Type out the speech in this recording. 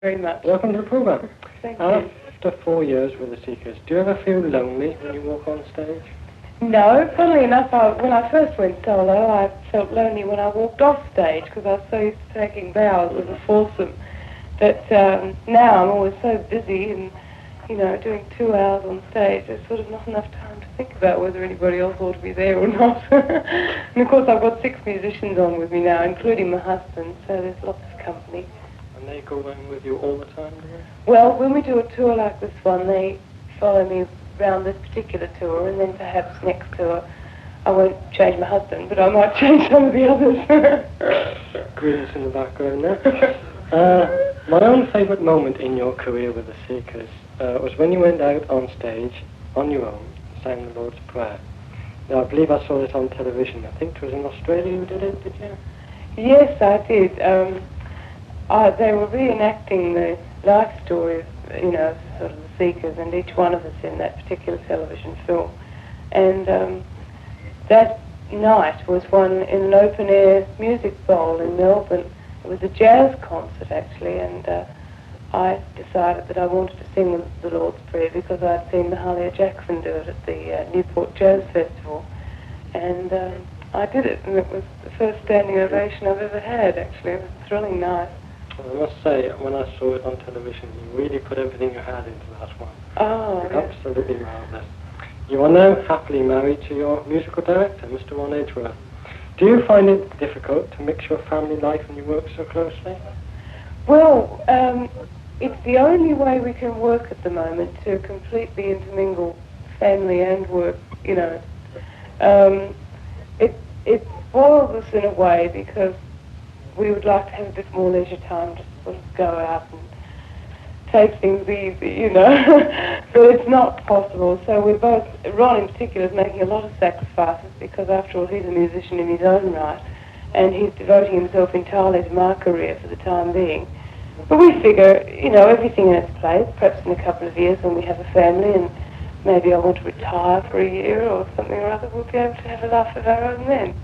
Very much. Welcome to the programme. Thank you. After 4 years with the Seekers, do you ever feel lonely when you walk on stage? No, funnily enough, when I first went solo, I felt lonely when I walked off stage because I was so used to taking bows with a foursome. But now I'm always so busy and, doing 2 hours on stage, there's sort of not enough time to think about whether anybody else ought to be there or not. And of course I've got 6 musicians on with me now, including my husband, so there's lots of company. And they go in with you all the time, do they? Well, when we do a tour like this one, they follow me around this particular tour, and then perhaps next tour I won't change my husband, but I might change some of the others. Greetings in the background there. My own favourite moment in your career with the Seekers was when you went out on stage on your own and sang the Lord's Prayer. Now, I believe I saw it on television. I think it was in Australia you did it, did you? Yes, I did. They were reenacting the life story of, sort of the Seekers and each one of us in that particular television film. And that night was one in an open-air music bowl in Melbourne. It was a jazz concert, actually, and I decided that I wanted to sing the Lord's Prayer because I'd seen Mahalia Jackson do it at the Newport Jazz Festival. And I did it, and it was the first standing ovation I've ever had, actually. It was a thrilling night. I must say, when I saw it on television, you really put everything you had into that one. Oh, yes. Absolutely marvellous. You are now happily married to your musical director, Mr. Ron Edgeworth. Do you find it difficult to mix your family life and your work so closely? Well, it's the only way we can work at the moment, to completely intermingle family and work, It spoils us in a way because we would like to have a bit more leisure time to sort of go out and take things easy, but it's not possible. So we're both, Ron in particular, is making a lot of sacrifices because after all he's a musician in his own right and he's devoting himself entirely to my career for the time being. But we figure, everything in its place, perhaps in a couple of years when we have a family and maybe I want to retire for a year or something or other, we'll be able to have a laugh of our own then.